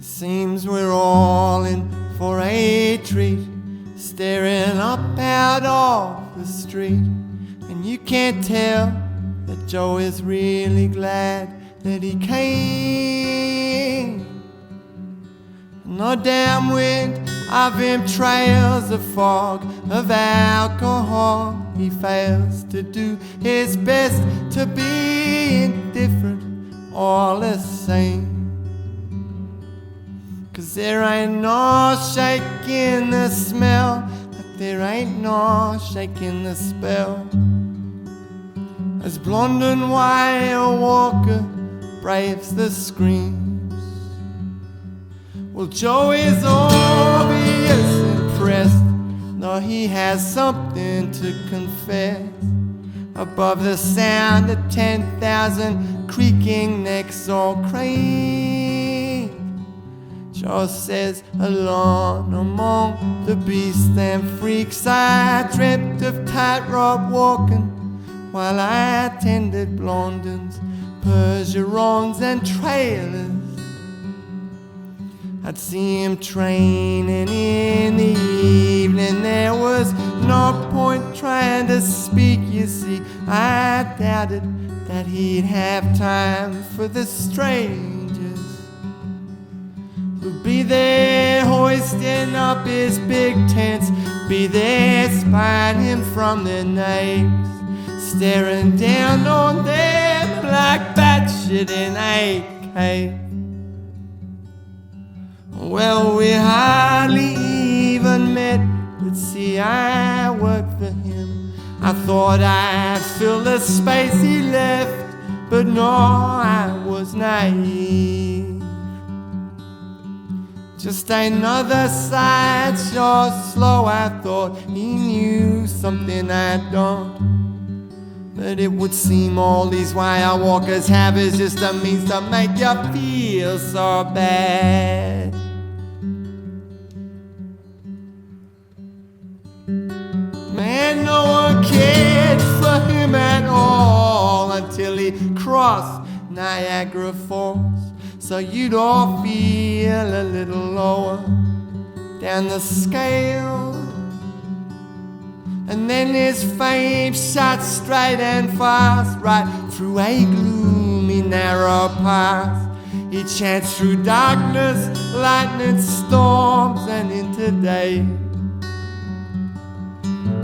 Seems we're all in for a treat, staring up out of the street, and you can't tell that Joe is really glad that he came. No damn wind of him trails a fog of alcohol. He fails to do his best to be indifferent, all the same. 'Cause there ain't no shaking the smell, but there ain't no shaking the spell. As Blondin Whale Walker braves the screams. Well, Joe is obvious impressed, though he has something to confess. Above the sound of 10,000 creaking necks or cranes, Joe says, alone among the beasts and freaks, I dreamt of tightrope walking while I attended Blondin's Percherons and trailers. I'd see him training in the evening. There was no point trying to speak, you see. I doubted that he'd have time for the strangers who'd be there hoisting up his big tents, be there spying him from their names, staring down on them like batshit in AK. Well, we hardly even met, but see, I worked for him. I thought I'd fill the space he left, but no, I was naive. Just another sideshow slow, I thought he knew something I don't. But it would seem all these wire walkers have is just a means to make you feel so bad. Man, no one cared for him at all until he crossed Niagara Falls. So you'd all feel a little lower down the scale. And then his fame shot straight and fast right through a gloomy narrow path. He chants through darkness, lightning storms and into day.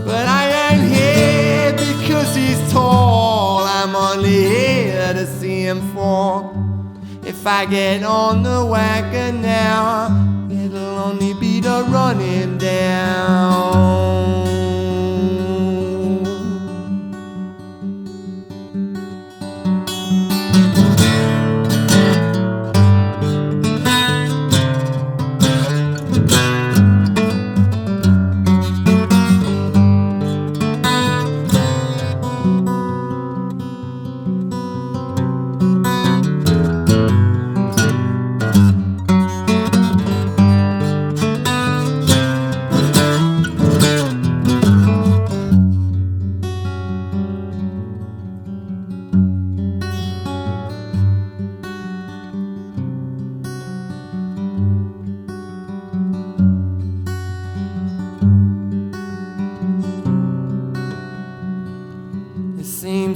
But I ain't here because he's tall, I'm only here to see him fall. If I get on the wagon now, it'll only be to run him down.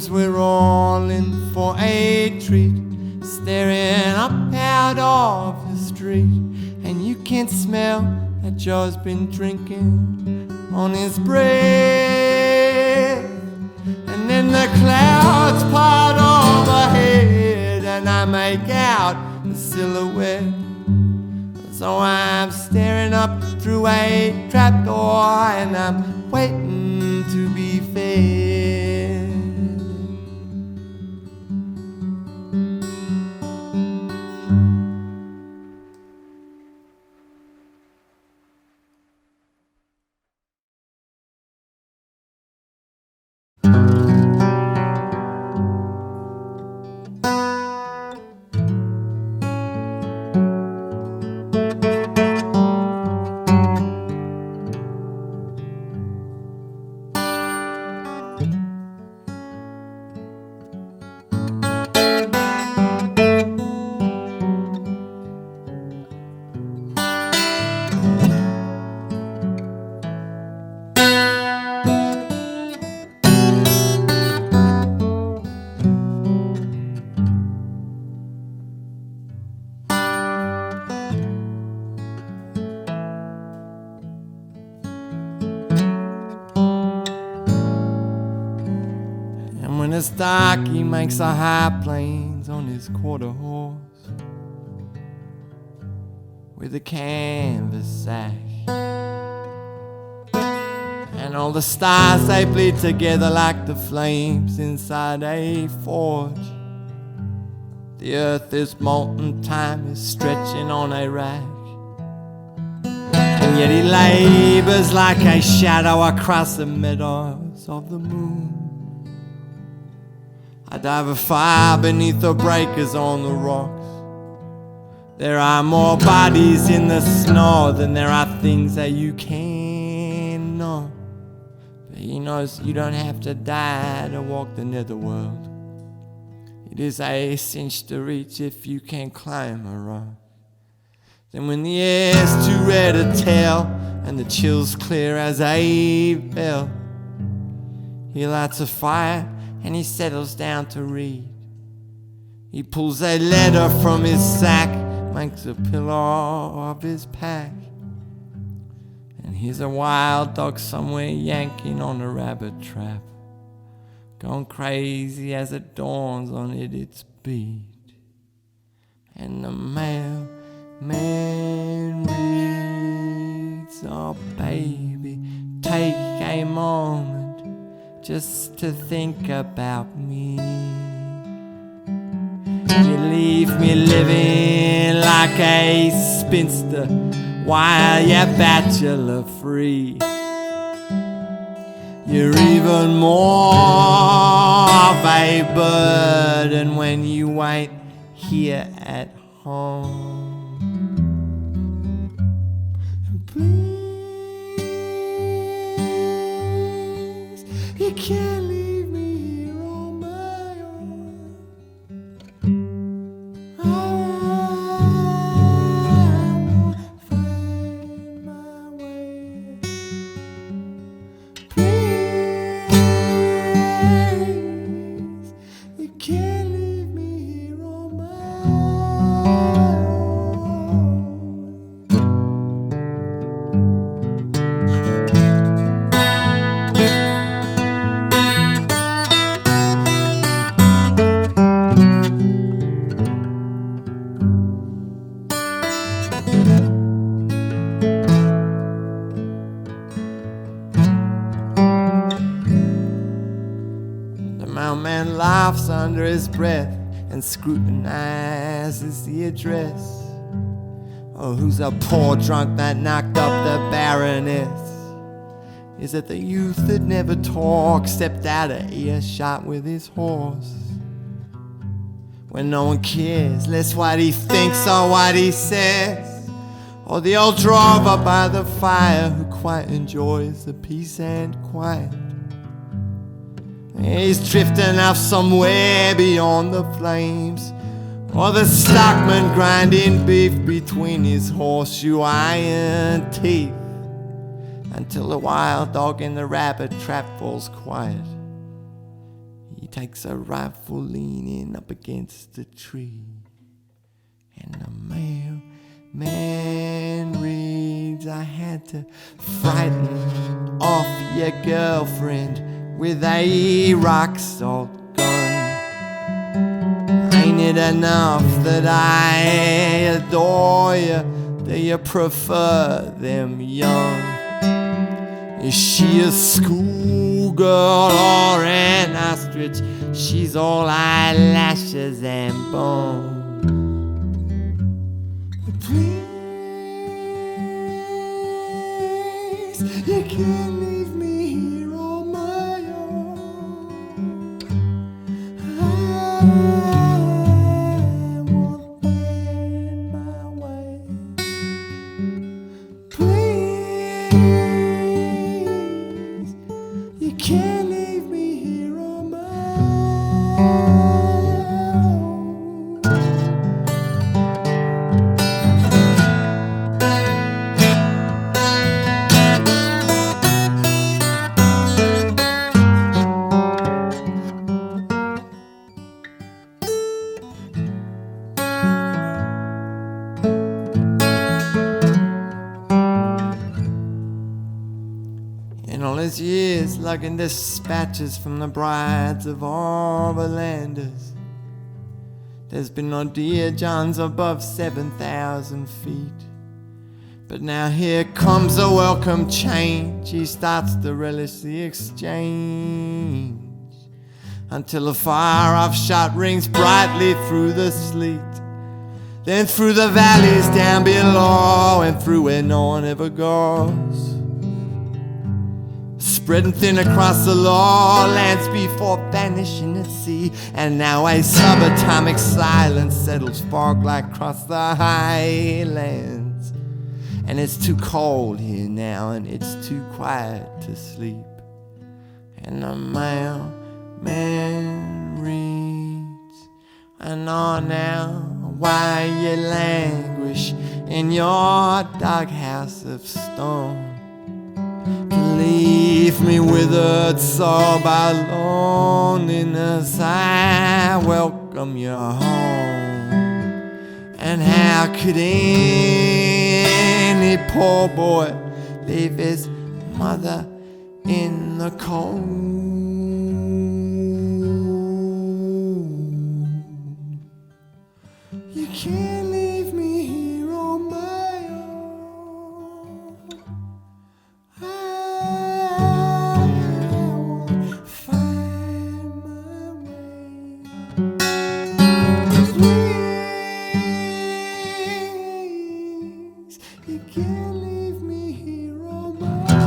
We're all in for a treat, staring up out of the street, and you can smell that Joe's been drinking on his breath. And then the clouds part overhead, and I make out the silhouette. So I'm staring up through a trapdoor, and I'm waiting to be fed. it's dark, he makes the Highplains on his quarter horse with a canvas sack. And all the stars, they bleed together like the flames inside a forge. The earth is molten, time is stretching on a rack. And yet he labours like a shadow across the meadows of the moon. I dive far beneath the breakers on the rocks. There are more bodies in the snow than there are things that you can know. But he knows you don't have to die to walk the netherworld. It is a cinch to reach if you can climb a rock. Then when the air's too red to tell and the chill's clear as a bell, he lights a fire and he settles down to read. He pulls a letter from his sack, makes a pillow of his pack. And here's a wild dog somewhere yanking on a rabbit trap, going crazy as it dawns on it its beat. And the mailman reads, oh baby, take a moment just to think about me. You leave me living like a spinster while you're bachelor free. You're even more of a burden when you ain't here at home. Please, you can't leave me here on my own. I won't find my way. Please, you can't leave me here on my The mailman laughs under his breath and scrutinizes the address. Oh, who's a poor drunk that knocked up the Baroness? Is it the youth that never talks, stepped out of earshot with his horse? When no one cares, less what he thinks or what he says. Or the old drover by the fire who quite enjoys the peace and quiet. He's drifting off somewhere beyond the flames. Or the stockman grinding beef between his horseshoe iron teeth, until the wild dog in the rabbit trap falls quiet. He takes a rifle leaning up against the tree. And the mailman reads, I had to frighten off your girlfriend with a rock salt gun. Ain't it enough that I adore you? Do you prefer them young? Is she a schoolgirl or an ostrich? She's all eyelashes and bone. Please, you can't leave me here on my own. I won't find my way. Please, you can't leave me here on my own. his years lugging dispatches from the brides of overlanders. There's been no dear Johns above 7,000 feet. But now here comes a welcome change. He starts to relish the exchange until a far-off shot rings brightly through the sleet, then through the valleys down below and through where no one ever goes, spreading thin across the lowlands before vanishing at sea. And now a subatomic silence settles fog-like across the highlands, and it's too cold here now and it's too quiet to sleep. And the mailman reads, I know now why you languish in your doghouse of stone, to leave me withered so by loneliness. I welcome you home. And how could any poor boy leave his mother in the cold? You can't leave me here on my own. I will find my way. Please, you can't leave me here on my own.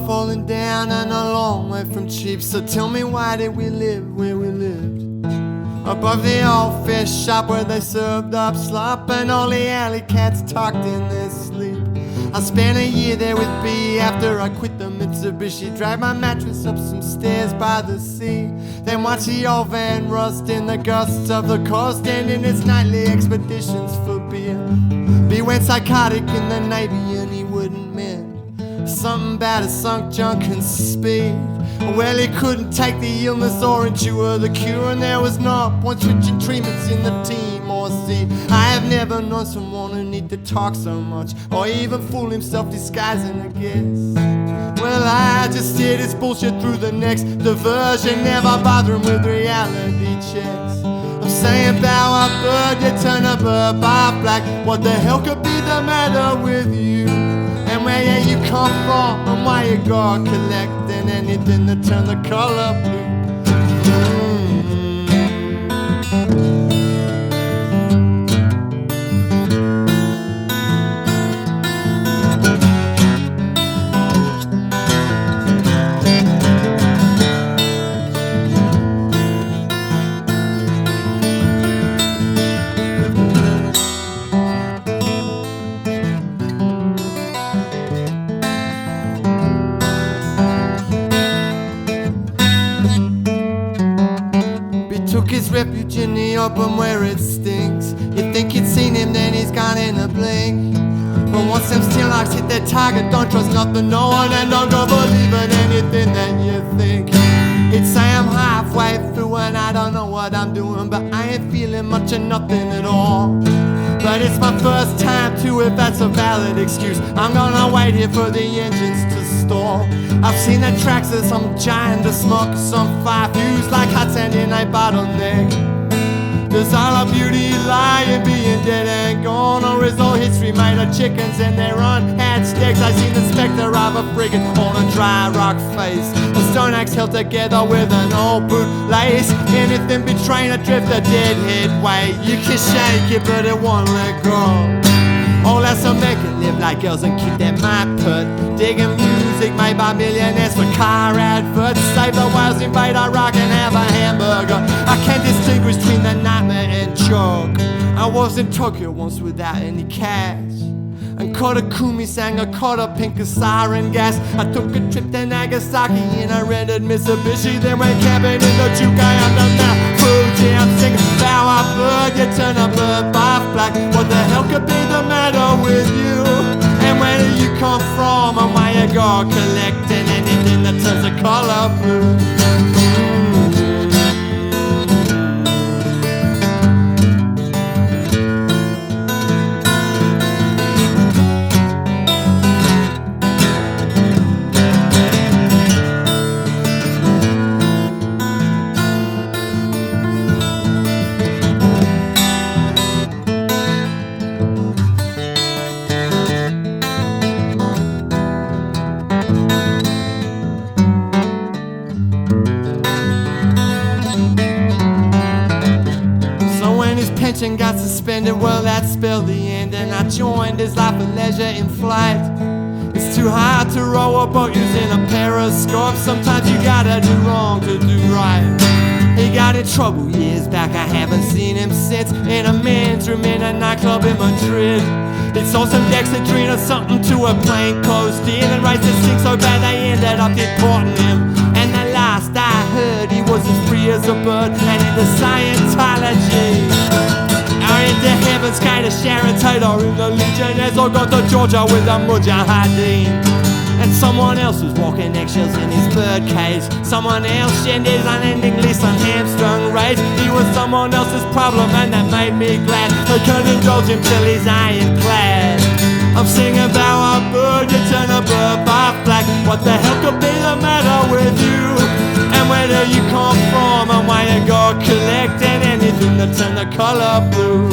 Falling down and a long way from cheap. So tell me, why did we live where we lived? Above the old fish shop where they served up slop and all the alley cats talked in their sleep. I spent a year there with B after I quit the Mitsubishi. Dragged my mattress up some stairs by the sea, then watched the old van rust in the gusts of the coast, ending its nightly expeditions for beer. B went psychotic in the Navy and he wouldn't mend. Something about a sunk junk and speed. Well, he couldn't take the illness or endure the cure, and there was no point switching treatments in the team or sea. I have never known someone who need to talk so much, or even fool himself disguising a guess. Well, I just steered his bullshit through the next diversion, never bothering with reality checks. I'm saying bow up bird, you turn a bird by black. What the hell could be the matter with you? And where you come from, and why you go collecting anything that turn the color blue. Refuge in the open where it stinks. You think you'd seen him, then he's gone in a blink. But once them steel knocks hit their target, don't trust nothing, no one, and don't go believing anything that you think. It's say I'm halfway through and I don't know what I'm doing, but I ain't feeling much of nothing at all. But it's my first time too, if that's a valid excuse. I'm gonna wait here for the engines to stall. I've seen the tracks of some giant to smoke, some fire fuse like hot sand in a bottleneck. Does all our beauty lie in being dead and gone? Or is all history made of chickens and their unhatched eggs? I seen the spectre of a frigate on a dry rock face, a stone axe held together with an old bootlace. Anything betraying a drift, a deadhead weight. You can shake it but it won't let go. Oh, that's so make it live like girls and keep their mind put. Digging music made by millionaires for car adverts. Save the whales, invade Iraq and have a hamburger. I can't distinguish between the nightmare and joke. I was in Tokyo once without any cash, and Kodakumi sang a quarter pink of siren gas. I took a trip to Nagasaki in a rented Mitsubishi, then went camping in the Chukai under Mount Fuji. I'm singing flower bird, you turn a bird by black. What the hell could be the matter with you? And where do you come from? And why you go collecting anything that turns the color blue? Pension got suspended, well that spelled the end, and I joined his life of leisure in flight. It's too hard to row a boat using a periscope. Sometimes you gotta do wrong to do right. He got in trouble years back, I haven't seen him since. In a men's room in a nightclub in Madrid. He sold some Dexedrine or something to a plainclothes deal, and raised his sink so bad they ended up deporting him. And the last I heard, he was as free as a bird and into Scientology. Into Heaven's Gate, a Sharon Tate, or in the Legionnaires, or got to Georgia with a Mujahideen. And someone else was walking eggshells in his birdcage. Someone else shared his unending list on hamstrung rage. He was someone else's problem and that made me glad. I couldn't indulge him till he's ironclad. I'm singing about a bird, you turn a bird by black. What the hell could be the matter with you? And where do you come from? And why you go collecting anything that turn the color blue?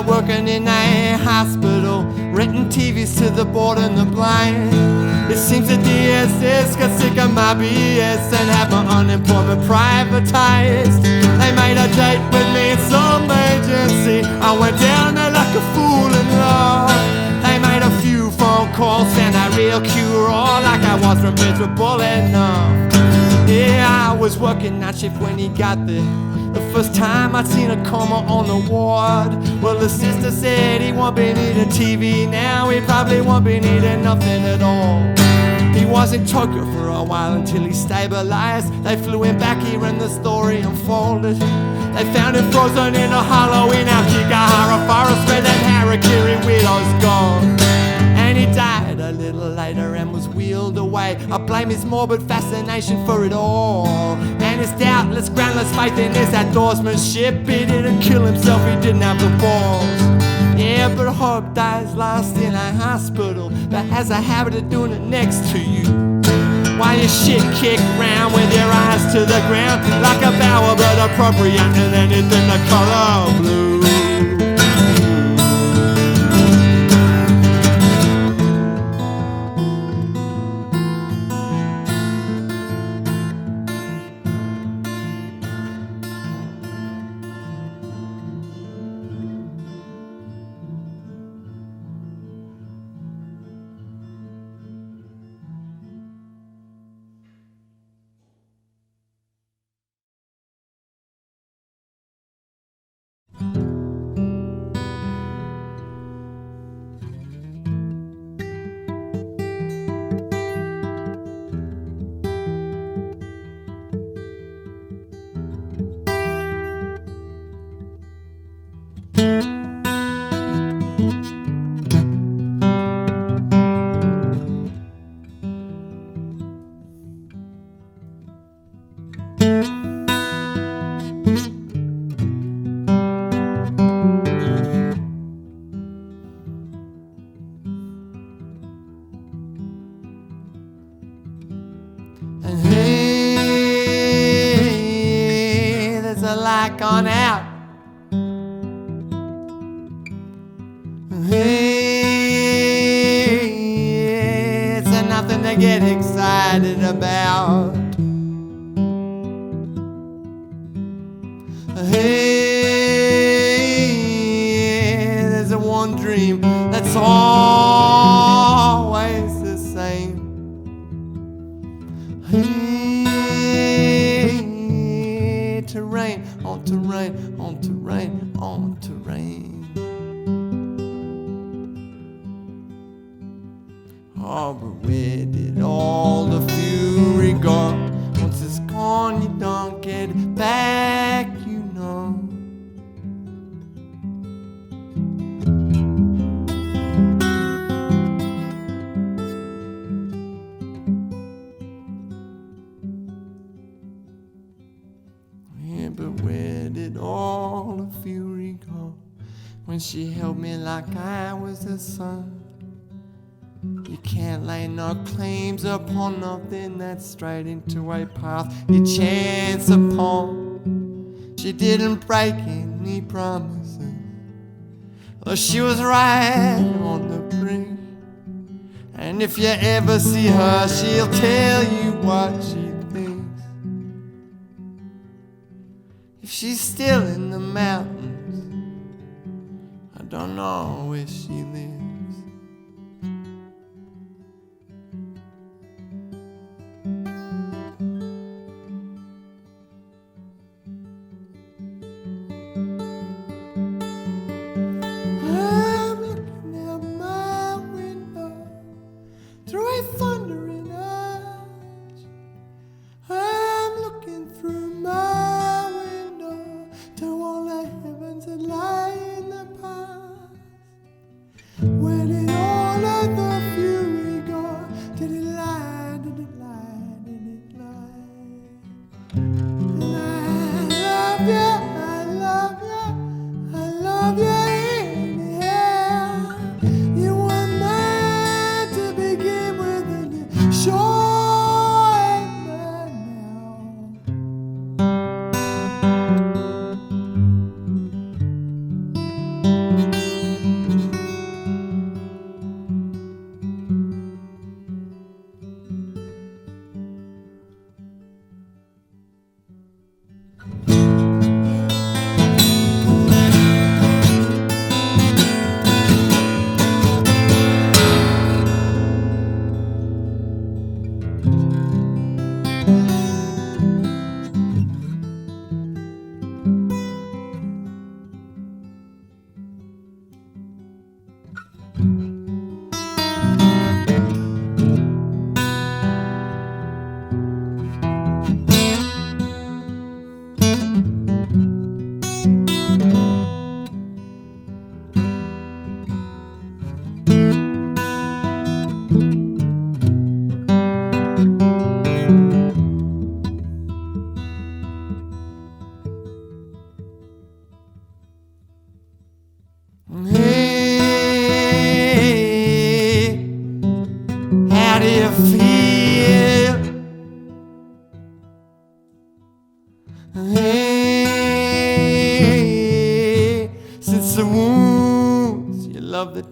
Working in a hospital, renting TVs to the bored and the blind. It seems the DSS got sick of my BS and had my unemployment privatized. They made a date with me in some agency. I went down there like a fool in love. They made a few phone calls and a real cure-all, like I was from miserable enough. Yeah, I was working night shift when he got there. The first time I'd seen a coma on the ward. Well, the sister said he won't be needing TV now. He probably won't be needing nothing at all. He was in Tokyo for a while until he stabilized. They flew him back here and the story unfolded. They found him frozen in a hollow in Akigahara forest where that Harakiri widow's gone. And he died a little later and was wheeled away. I blame his morbid fascination for it all, and his doubtless groundless faith in his outdoorsmanship. He didn't kill himself, he didn't have the balls. Yeah, but hope dies last in a hospital, but has a habit of doing it next to you. While you shit kick round with your eyes to the ground, like a bowerbird appropriating anything the color blue. the light gone out. Hey, it's nothing to get excited about. Hey, there's a one dream that's always the same. Hey, terrain, on terrain, on terrain, on terrain. Oh, but where did all the fury go? Once it's gone, you don't get it back, you know. Yeah, but where did all the fury go? When she held me like I was her son. You can't lay no claims upon nothing that's straight into a path you chance upon. She didn't break any promises, though she was right on the brink. And if you ever see her, she'll tell you what she thinks. If she's still in the mountains, I don't know where she lives.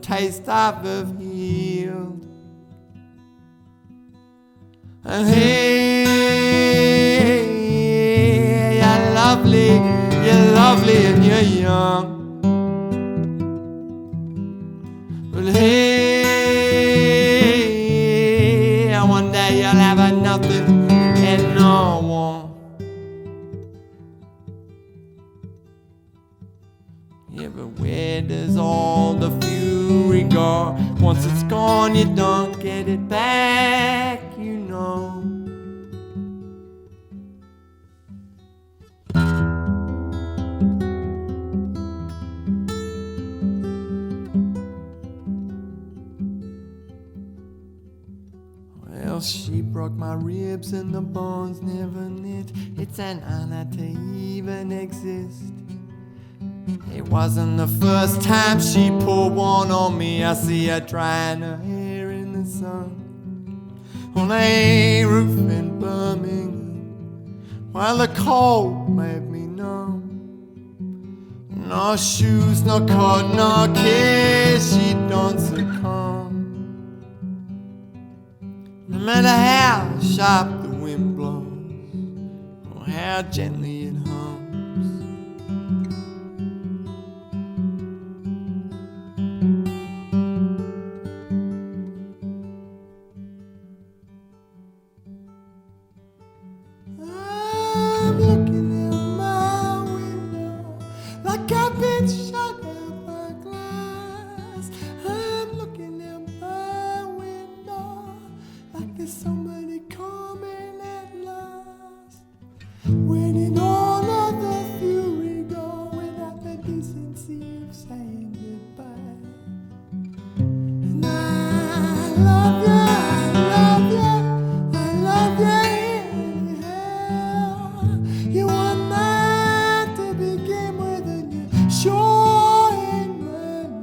Taste I've healed. And hey, you're lovely and you're young. But hey, one day you'll have a nothing and no one. Yeah, but where does all the fury go? Once it's gone, you don't get it back, you know. Well, she broke my ribs and the bones never knit. It's an honor to even exist. It wasn't the first time she pulled one on me. I see her drying her hair in the sun on a roof in Birmingham. while the cold made me numb. No shoes, no coat, no care, she don't succumb. No matter how sharp the wind blows, or how gently it hums. I'm looking in my window like I've been shot out by glass. I'm looking in my window like there's somebody coming at last. Where did all of the fury go without the decency of saying goodbye? And I love you, I love you, I love you. You were mine to begin with, and you sure ain't mine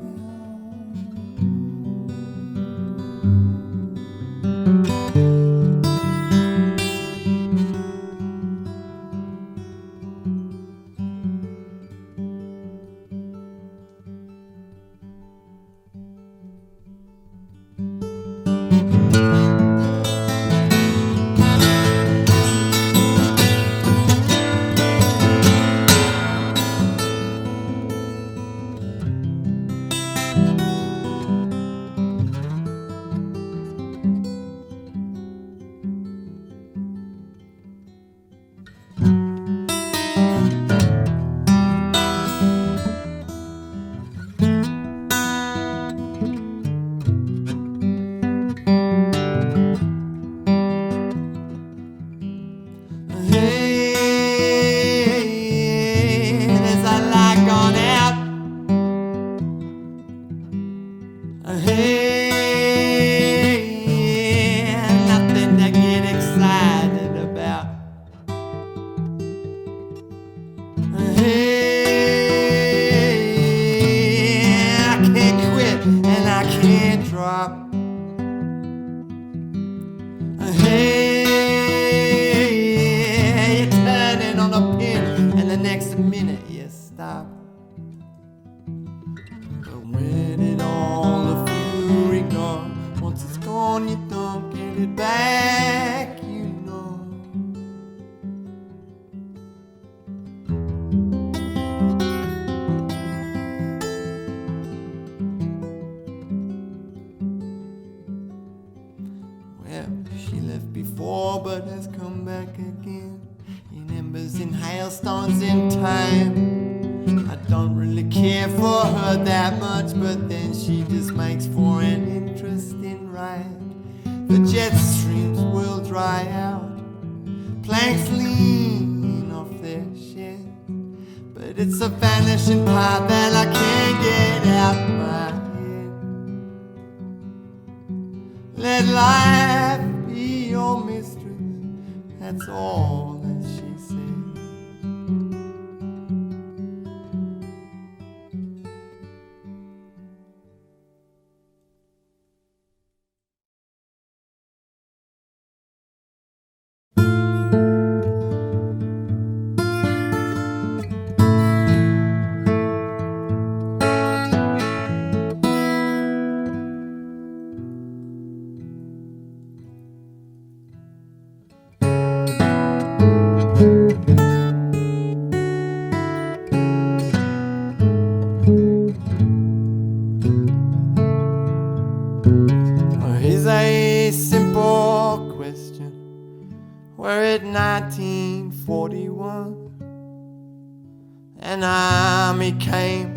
Here's a simple question. We're at 1941. An army came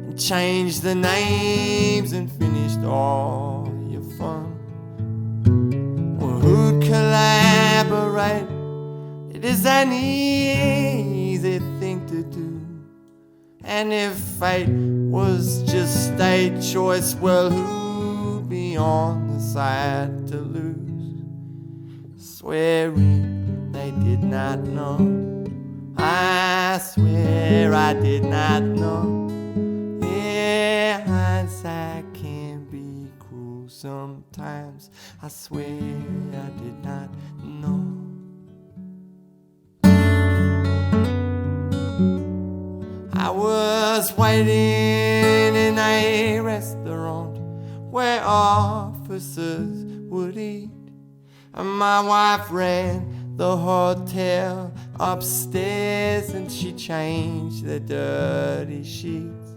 and changed the names and finished all your fun. Well, who'd collaborate? It is an easy thing to do. And if fate was just a choice, well, who'd be on the side to lose? Swearing they did not know. I swear I did not know. Yeah, hindsight can be cruel sometimes. I swear I did not know. us waiting in a restaurant where officers would eat. And my wife ran the hotel upstairs and she changed the dirty sheets.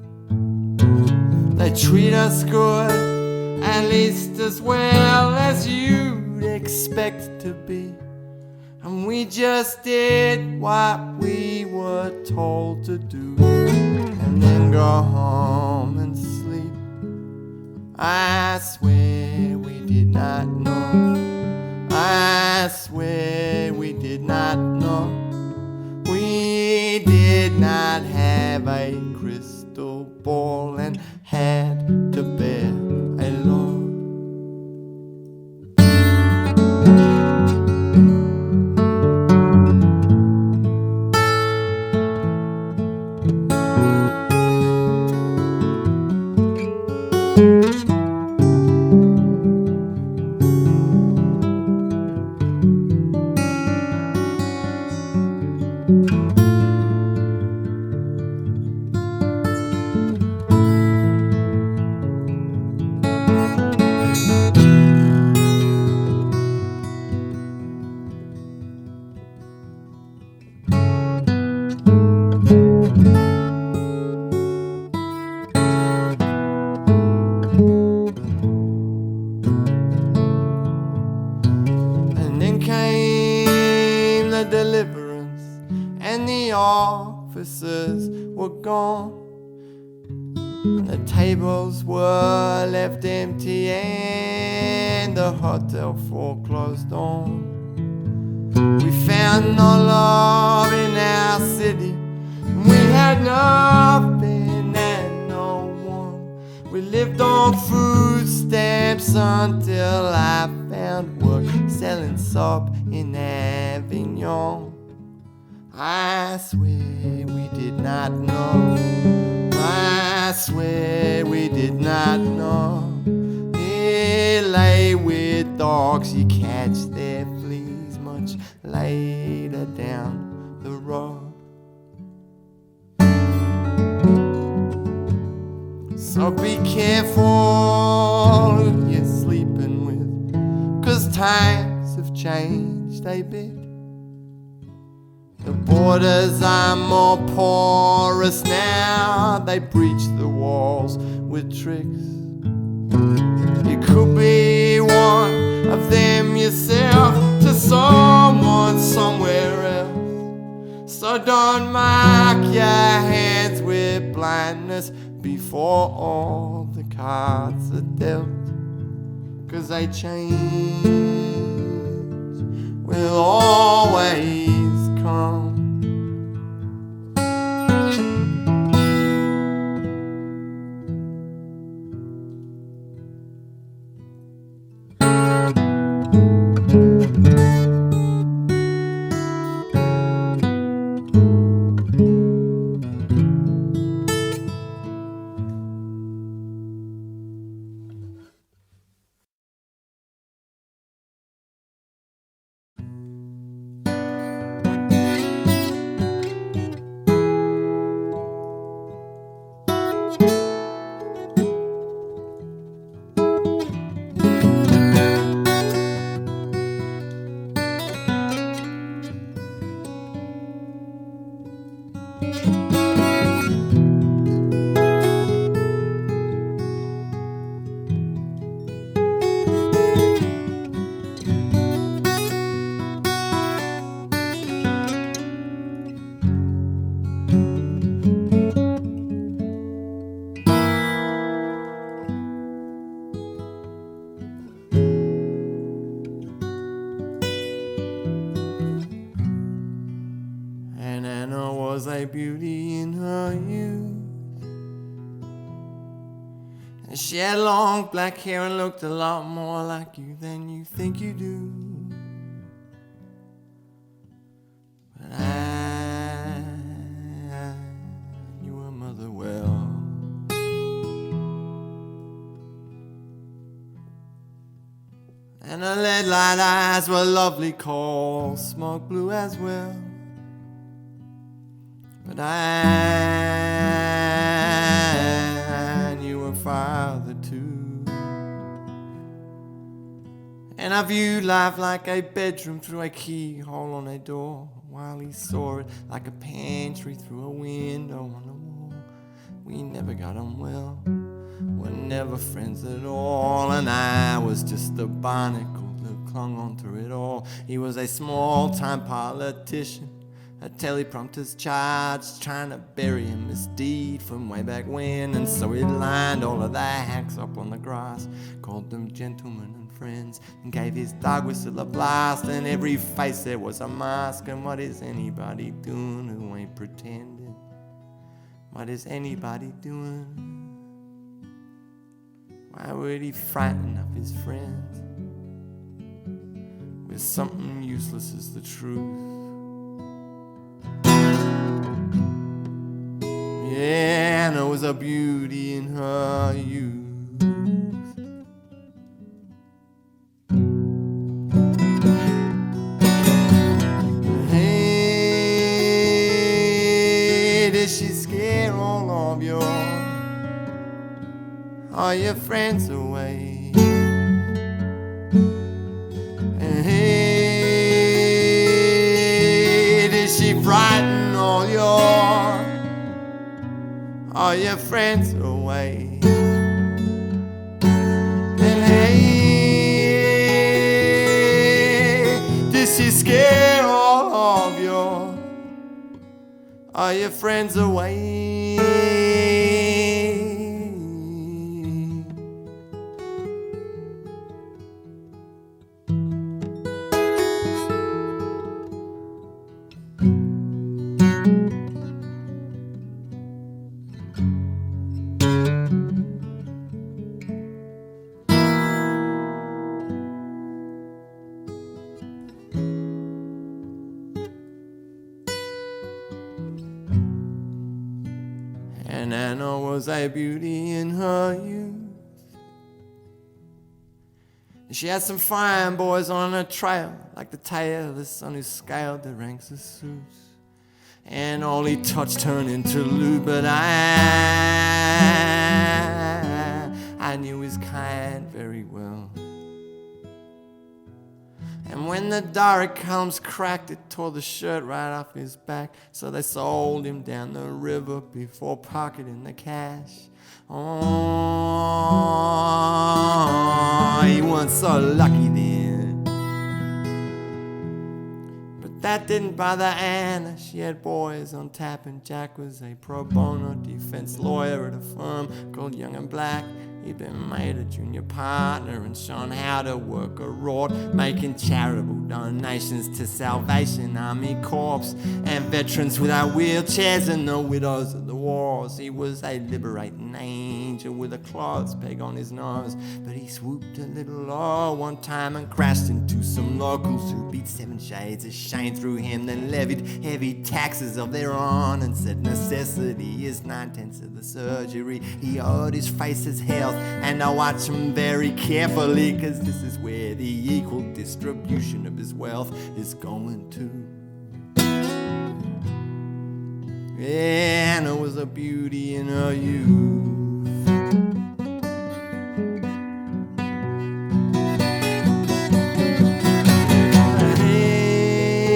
They treat us good, at least as well as you'd expect to be. And we just did what we were told to do, and then go home and sleep. I swear we did not know. I swear we did not know. We did not have a crystal ball and had to bear a load. Officers were gone, and the tables were left empty, and the hotel foreclosed on. We found no love in our city, we had nothing and no one. We lived on food stamps until I found work selling soap in Avignon. I swear we did not know. I swear we did not know. Here lay with dogs, you catch their fleas much later down the road. So be careful who you're sleeping with, 'cause times have changed a bit. The borders are more porous now, they breach the walls with tricks. You could be one of them yourself to someone somewhere else. So don't mark your hands with blindness before all the cards are dealt, 'cause a change will always come. A beauty in her youth, and she had long black hair and looked a lot more like you than you think you do. But I knew her mother well, and her lead light eyes were lovely coal smoke blue as well. But I father too. And I viewed life like a bedroom through a keyhole on a door, while he saw it like a pantry through a window on the wall. We never got on well, were never friends at all, and I was just a barnacle that clung on through it all. He was a small-time politician, a teleprompter's charge, trying to bury a misdeed from way back when. And so he lined all of the hacks up on the grass, called them gentlemen and friends, and gave his dog whistle a blast. And every face there was a mask. And what is anybody doing who ain't pretending? What is anybody doing? Why would he frighten up his friends with something useless as the truth? Yeah, and there was a beauty in her youth. Hey, did she scare all of all your friends away? And hey, did she frighten all your friends away? And hey, did she scare all your friends away? And Anna was a beauty in her youth. She had some fine boys on her trail, like the tail of the son who scaled the ranks of suits. And all he touched turned into loot, but I knew his kind very well. And when the direct columns cracked, it tore the shirt right off his back. So they sold him down the river before pocketing the cash. Oh, he wasn't so lucky then. But that didn't bother Anna. She had boys on tap, and Jack was a pro bono defense lawyer at a firm called Young and Black. He'd been made a junior partner and shown how to work a rod, making charitable donations to Salvation Army Corps and veterans without wheelchairs and the widows of the wars. He was a liberating angel with a clothes peg on his nose, but he swooped a little low one time and crashed into some locals who beat 7 shades of shame through him, then levied heavy taxes of their own and said necessity is 9/10 of the surgery. He owed his face his health, and I watch him very carefully, cause this is where the equal distribution of his wealth is going to. Yeah, and it was a beauty in her youth.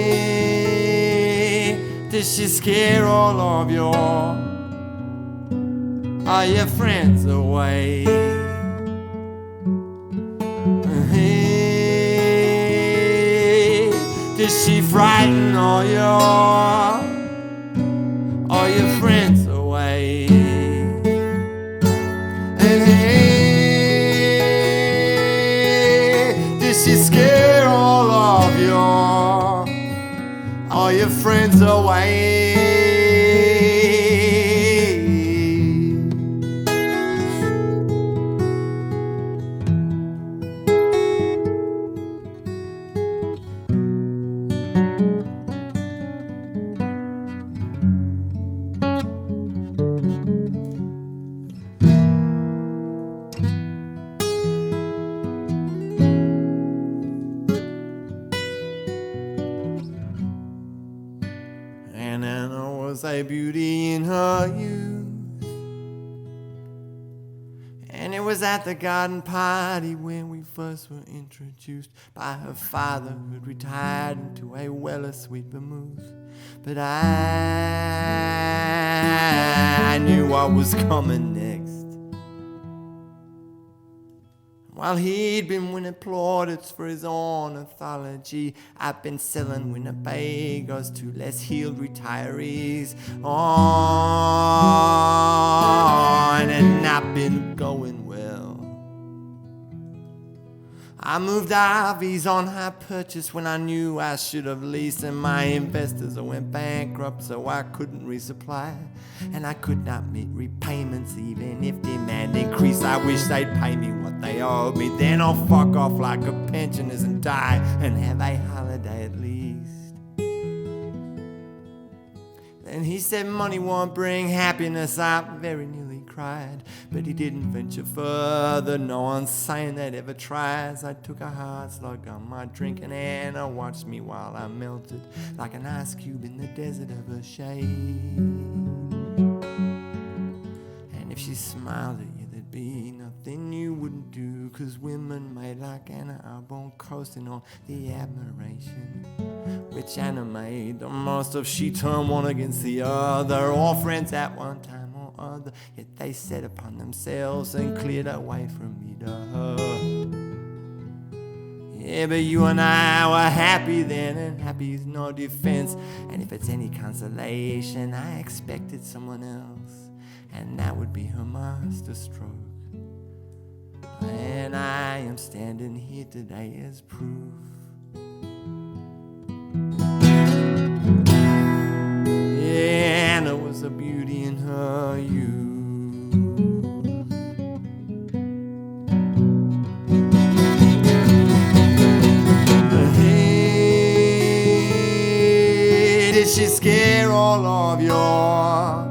Hey, did she scare all of your friends away? Hey, did she frighten all your friends away? Hey, did she scare all your friends away? And Anna was a beauty in her youth. was at the garden party when we first were introduced by her father, who'd retired into a Weller sweet vermouth. But I knew what was coming next. While he'd been winning plaudits for his ornithology, I've been selling Winnebagos to less healed retirees. On and not been going well. I moved RVs on high purchase when I knew I should have leased, and my investors went bankrupt, so I couldn't resupply. And I could not meet repayments even if demand increased. I wish they'd pay me what they owed me, then I'll fuck off like a pensioners and die and have a holiday at least. Then he said money won't bring happiness. I very nearly cried, but he didn't venture further. No one's saying that ever tries. I took a hard slug on my drink, and Anna watched me while I melted like an ice cube in the desert of her shade. And if she smiled at you, there'd be nothing you wouldn't do, 'cause women made like Anna are born coasting on the admiration which Anna made the most of. She turned one against the other, all friends at one time or other, yet they set upon themselves and cleared away from me to her. Yeah, but you and I were happy then, and happy's no defense. And if it's any consolation, I expected someone else, and that would be her master stroke. And I am standing here today as proof. Yeah, Anna was a beauty in her youth. Hey, did she scare all of your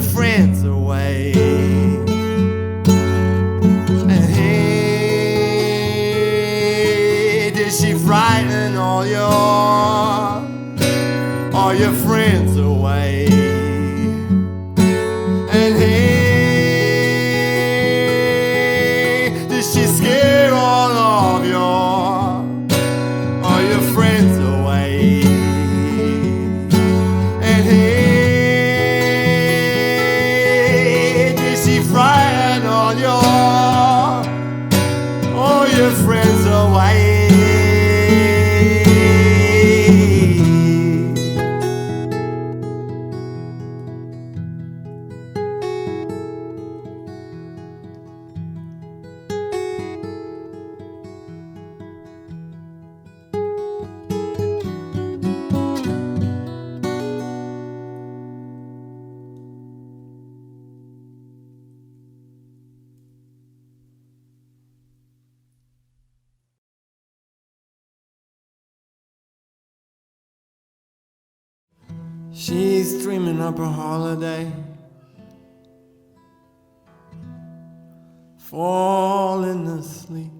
friends away? And hey, did she frighten all your friends away? And hey, did she scare all your friends away? And hey, did she frighten all your friends away? She's dreaming up a holiday, falling asleep.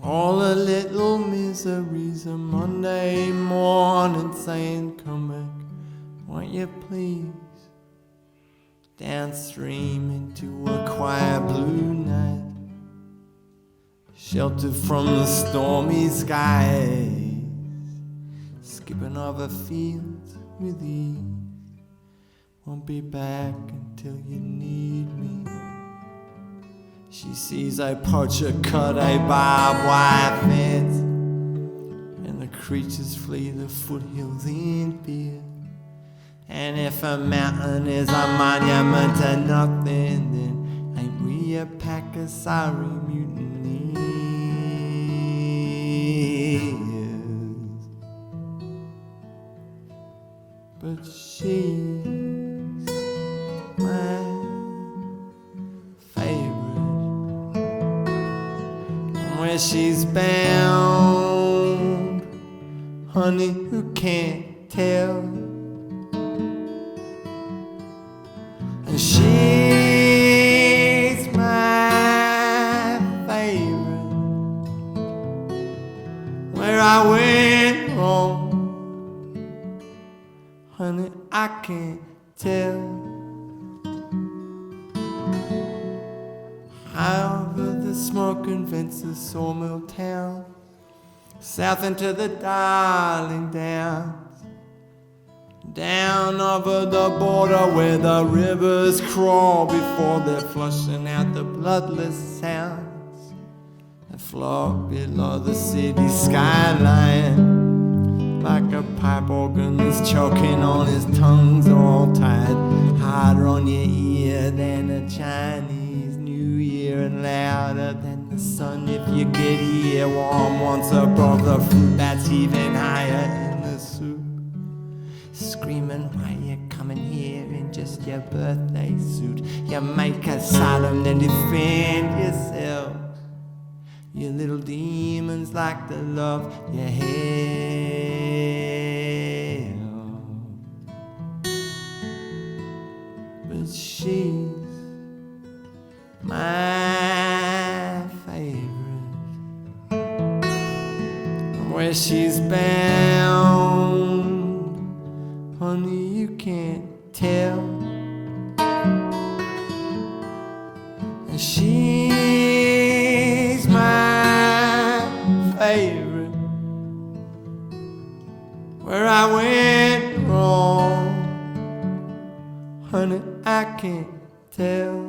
All her little miseries a Monday morning saying, come back, won't you please? Downstream into a quiet blue night, sheltered from the stormy skies. Skipping over fields with ease, won't be back until you need me. She sees a poacher cut a barbed wire fence, and the creatures flee the foothills in fear. And if a mountain is a monument to nothing, then ain't we a pack of sorry mutineers? But she's my favorite. And where she's bound, honey, who can't tell? And she's my favorite. Where I went wrong, honey, I can't tell. convince the sawmill town, south into the Darling Downs, down over the border where the rivers crawl before they're flushing out the bloodless sounds that flock below the city skyline, like a pipe organ that's choking on his tongues all tied harder on your ear than a Chinese New Year, and louder than the sun if you get here warm once above the fruit that's even higher in the soup. Screaming why you coming here in just your birthday suit. You make a Sodom then defend yourself. You little demons like to love your hell. But she's my favorite. Where she's bound, honey, you can't tell. And she's my favorite. Where I went wrong, honey, I can't tell.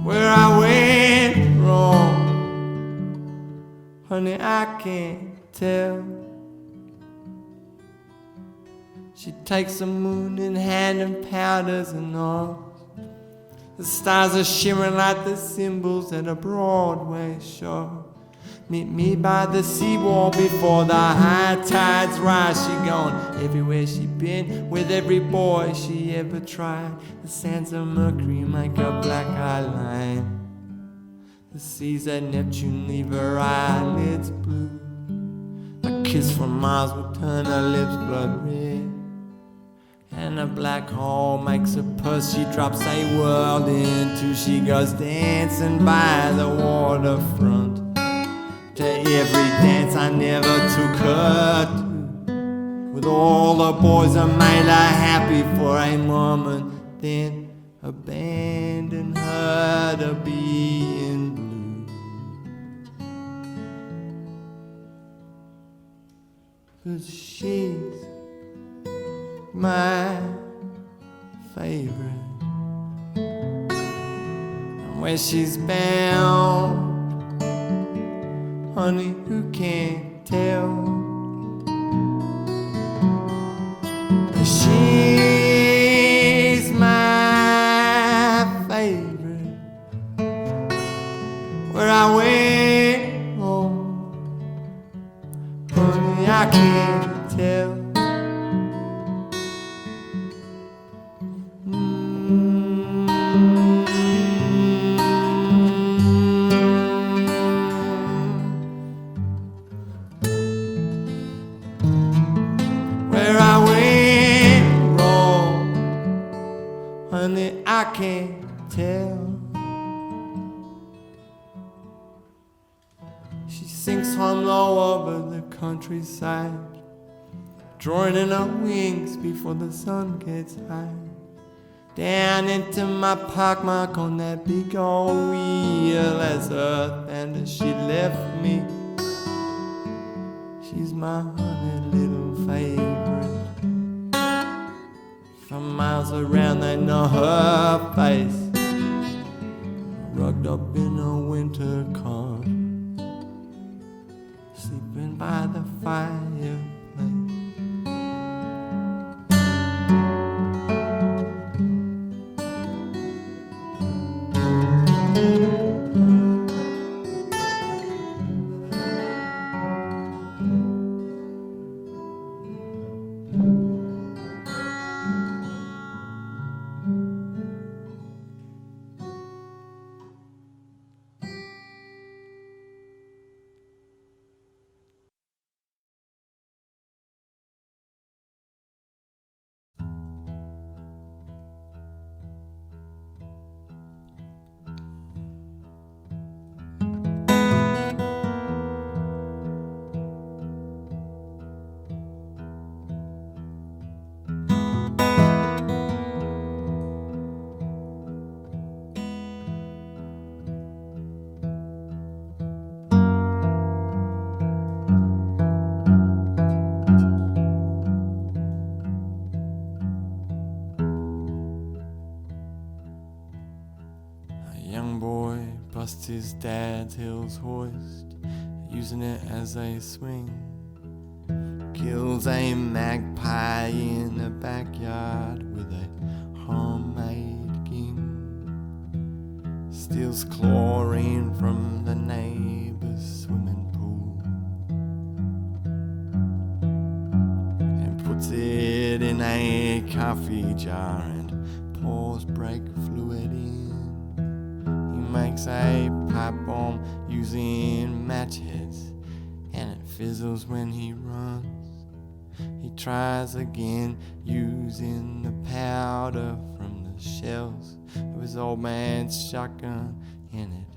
Where I went wrong, honey, I can't tell. She takes the moon in hand and powders and all. The stars are shimmering like the symbols at a Broadway show. Meet me by the seawall before the high tides rise. She gone everywhere she been, with every boy she ever tried. The sands of Mercury make a black eye line. The seas at Neptune leave her eyelids blue. A kiss from Mars will turn her lips blood red. And a black hole makes a purse she drops a world into. She goes dancing by the waterfront to every dance I never took her to. With all the boys that made her happy for a moment, then abandoned her to be in blue. 'Cause she's my favorite. And where she's bound, honey, who can't tell? She's my favorite. Where I went wrong, honey, I can't tell. Where I went wrong, honey, I can't tell. She sinks home low over the countryside, drawing in her wings before the sun gets high. Down into my pockmark on that big old wheel as earth and as she left me. She's my honey little favorite. For miles around they know her face, rugged up in a winter coat, sleeping by the fire. It's his dad's Hills hoist, using it as a swing. Kills a magpie in the backyard with a homemade ging. Steals chlorine from the neighbor's swimming pool and puts it in a coffee jar and pours brake fluid in. He makes a pipe bomb using match heads and it fizzles when he runs. He tries again using the powder from the shells of his old man's shotgun, and it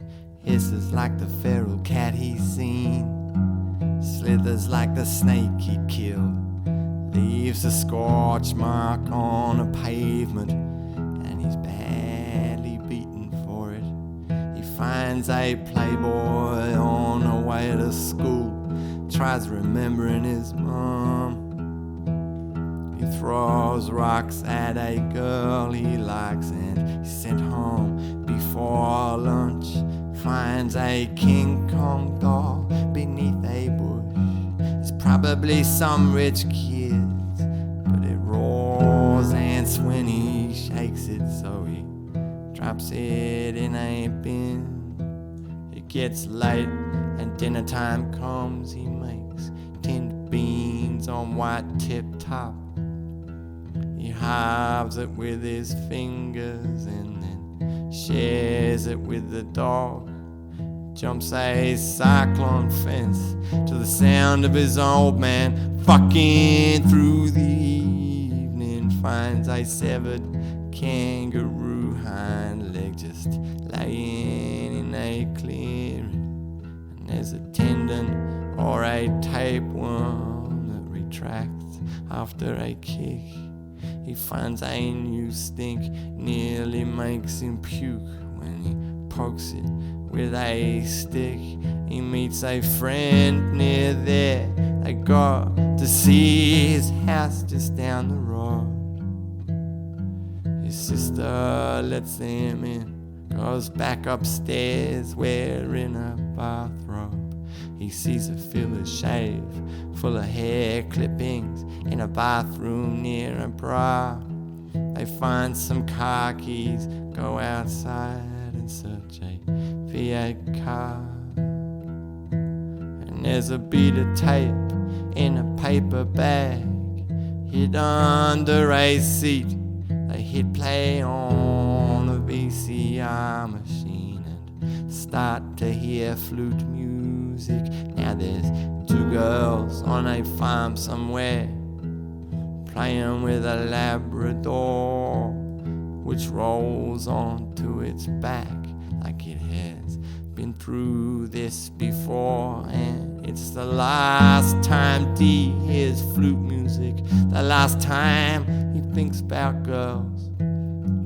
hisses like the feral cat he's seen, slithers like the snake he killed, leaves a scorch mark on a pavement, and he's badly beaten for it. He finds a playboy on the way to school, tries remembering his mom. He throws rocks at a girl he likes and he's sent home before lunch. Finds a King Kong doll beneath a bush. It's probably some rich kid's, but it roars ants when he shakes it, so he drops it in a bin. It gets late and dinner time comes. He makes tinned beans on white tip top. He halves it with his fingers and then shares it with the dog. Jumps a cyclone fence to the sound of his old man fucking through the evening. Finds a severed kangaroo hind leg just laying in a clearing. And there's a tendon or a tapeworm that retracts after a kick. He finds a new stink, nearly makes him puke when he pokes it with a stick. He meets a friend near there. They go to see his house just down the road. His sister lets them in, goes back upstairs wearing a bathrobe. He sees a filler shave full of hair clippings in a bathroom near a bra. They find some car keys, go outside and search a V8 car. And there's a bead of tape in a paper bag hid under a seat. They hit play on a VCR machine and start to hear flute music. Now there's two girls on a farm somewhere playing with a Labrador, which rolls onto its back like it has been through this before. And it's the last time D hears flute music, the last time he thinks about girls.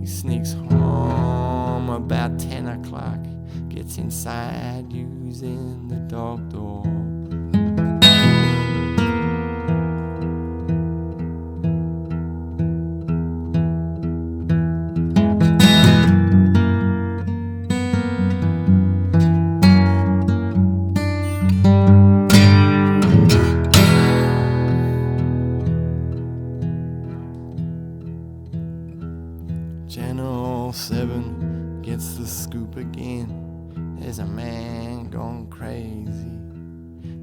He sneaks home about 10 o'clock, gets inside using the dog door. Channel 7 gets the scoop again. There's a man gone crazy.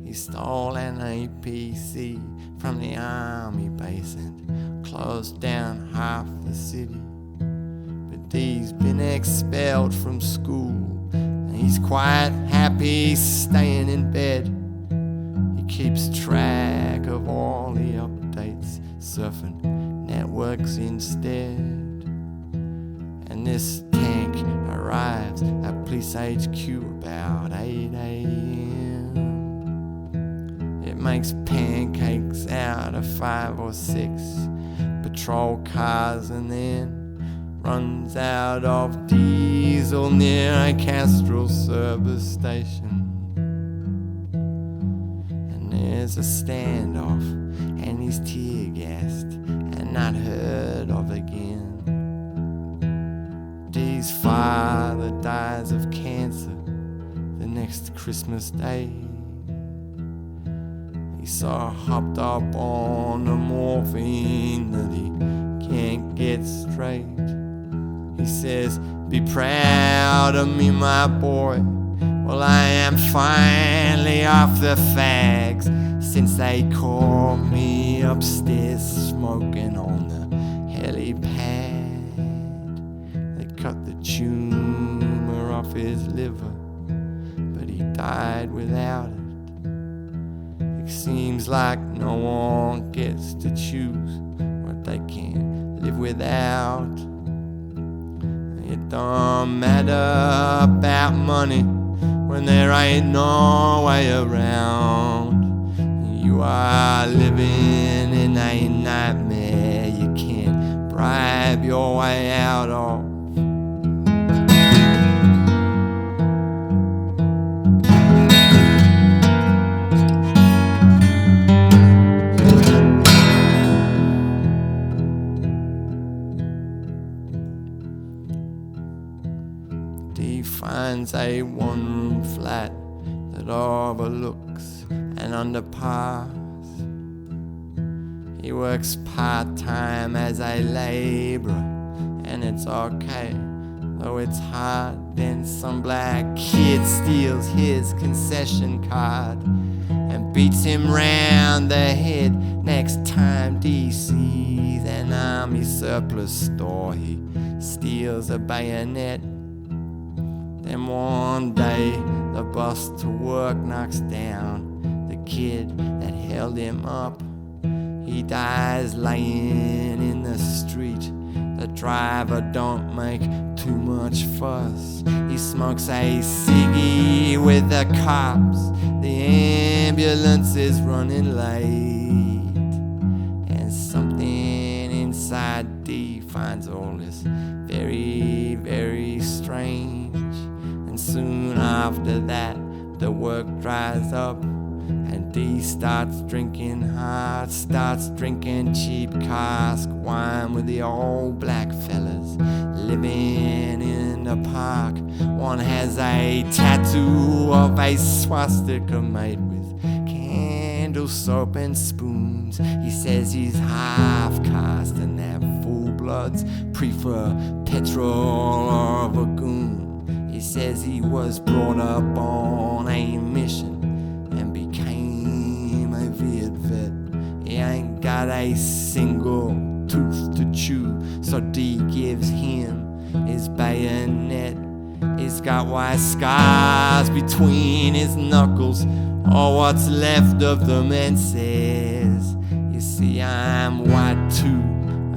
He stole an APC from the army base and closed down half the city. But D's been expelled from school and he's quite happy staying in bed. He keeps track of all the updates, surfing networks instead. And this tank arrives at police HQ about 8 a.m. It makes pancakes out of 5 or 6 patrol cars and then runs out of diesel near a Castrol service station. And there's a standoff and he's tear-gassed and not heard of again. D's father dies of cancer next Christmas Day. He saw hopped up on the morphine that he can't get straight. He says, "Be proud of me, my boy. Well, I am finally off the fags since they caught me upstairs smoking on the helipad. They cut the tumor off his liver, but he died without it. It seems like no one gets to choose what they can't live without. It don't matter about money when there ain't no way around. You are living in a nightmare you can't bribe your way out of. D finds a one-room flat that overlooks an underpass. He works part-time as a labourer, and it's okay, though it's hard. Then some black kid steals his concession card and beats him round the head. Next time D sees an army surplus store, he steals a bayonet. Then one day the bus to work knocks down the kid that held him up. He dies laying in the street. The driver don't make too much fuss. He smokes a ciggy with the cops. The ambulance is running late, and something inside D finds all this very, very strange. And soon after that, the work dries up, and D starts drinking hard, starts drinking cheap cask wine with the old black fellas living in the park. One has a tattoo of a swastika made with candle, soap and spoons. He says he's half caste and that full bloods prefer petrol or a goon. He says he was brought up on a mission and became a Viet vet. He ain't got a single tooth to chew, so D gives him his bayonet. He's got white scars between his knuckles, or what's left of them, and says, "You see, I'm white too.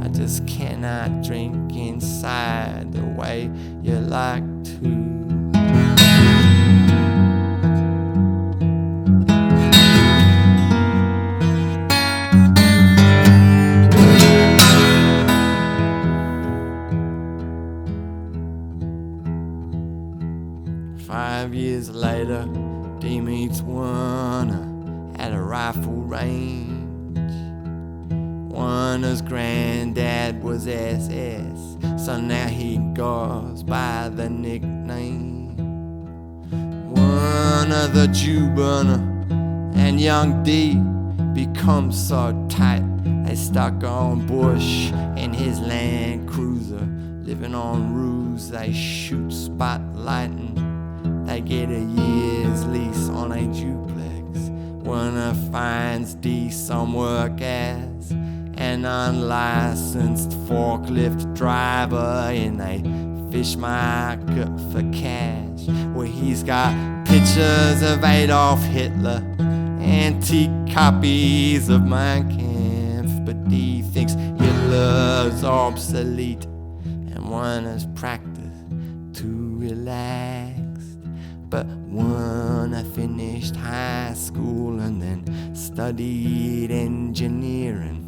I just cannot drink inside the way you like to." 5 years later, D meets Warner at a rifle range. Warner's granddad was SS, so now he goes by the nickname Warner the Jew burner. And young D becomes so tight, they stuck on Bush in his Land Cruiser. Living on ruse, they shoot spotlighting. They get a year's lease on a duplex. Warner finds D some work as an unlicensed forklift driver in a fish market for cash, where he's got pictures of Adolf Hitler, antique copies of Mein Kampf. But D thinks Hitler's obsolete, and Warner's practice too relaxed. But Warner finished high school and then studied engineering.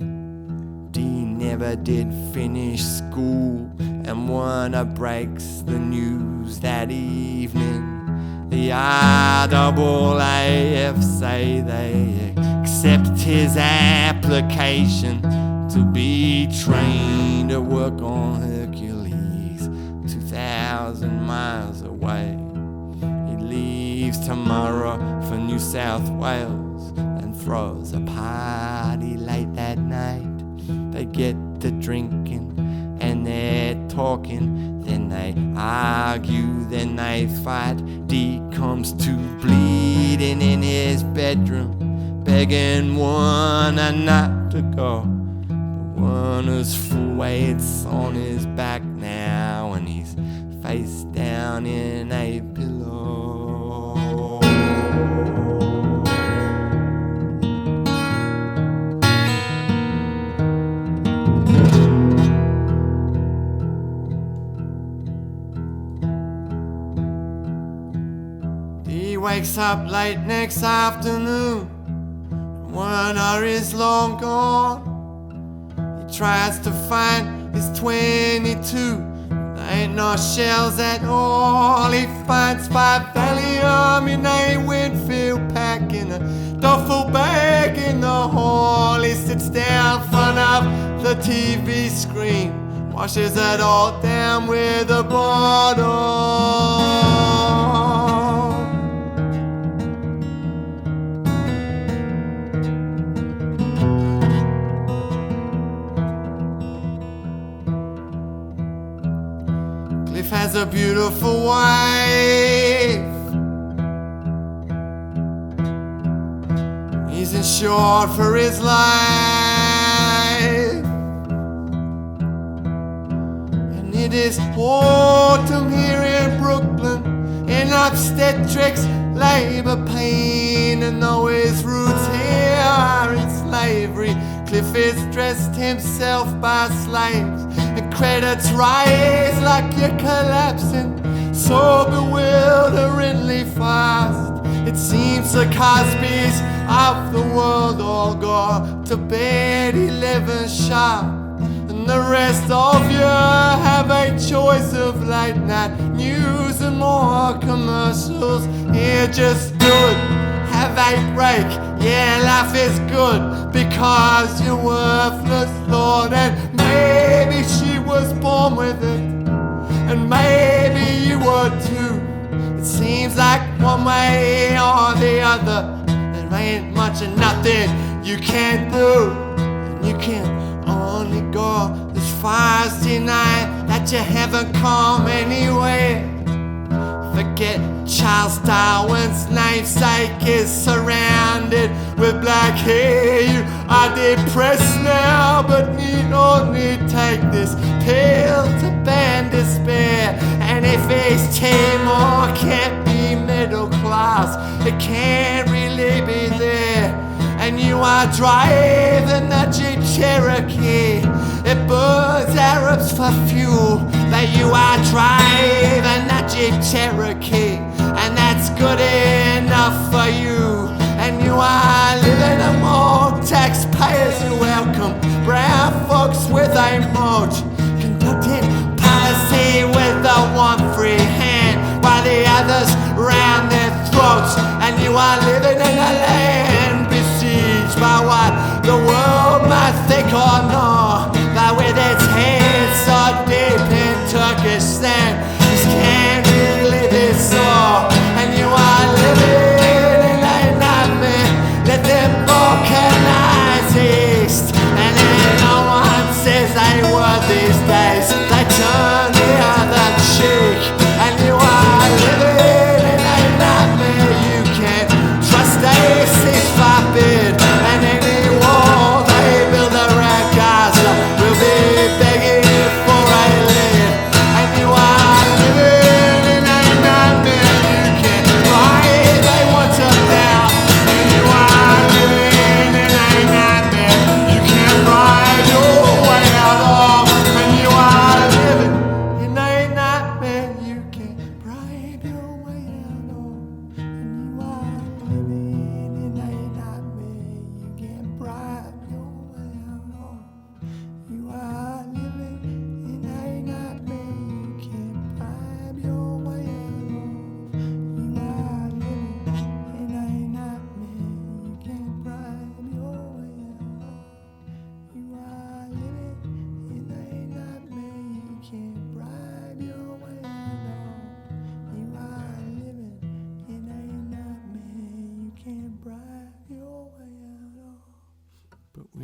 D never did finish school, and Warner breaks the news that evening. The RAAF say they accept his application to be trained to work on Hercules 2,000 miles away. He leaves tomorrow for New South Wales and throws a party late that night. They get to drinking and they're talking, then they argue, then they fight. D comes to bleeding in his bedroom, begging Warner not to go. But Warner's full weight's on his back now, and he's face down in a pillow. He wakes up late next afternoon, Warner is long gone. He tries to find his 22, there ain't no shells at all. He finds 5 Valium in a Winfield pack in a duffel bag in the hall. He sits down in front of the TV screen, washes it all down with a bottle. Cliff has a beautiful wife. He's insured for his life. And it is autumn here in Brooklyn, in obstetrics, labor pain. And though his roots here are in slavery, Cliff has dressed himself by slaves. And credits rise like you're collapsing so bewilderingly fast. It seems the Cosbys of the world all go to bed 11 sharp, and the rest of you have a choice of late night news and more commercials. Here, just do it, have a break. Yeah, life is good because you're worthless, Lord. And maybe she was born with it, and maybe you were too. It seems like one way or the other, there ain't much of nothing you can't do. And you can only go as far as deny that you haven't come anywhere. Forget Charles Darwin's namesake is surrounded with black hair. You are depressed now, but need only take this pill to ban despair. And if it's Timor can't be middle class, it can't really be there. And you are driving the Jeep Cherokee, it burns Arabs for fuel. That you are driving that Jeep Cherokee, and that's good enough for you. And you are living among taxpayers who welcome brown folks with a moat, conducting policy with the one free hand while the others round their throats. And you are living in a land besieged by what the world might think or know, but with its head so deep in Turkestan, this can't really be so. And you are living in a nightmare, let them balkanize east. And then no one says a word these days, they turn the other cheek. And you are living in a nightmare, you can't trust a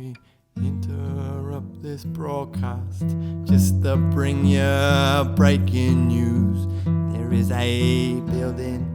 we interrupt this broadcast just to bring you breaking news. There is a building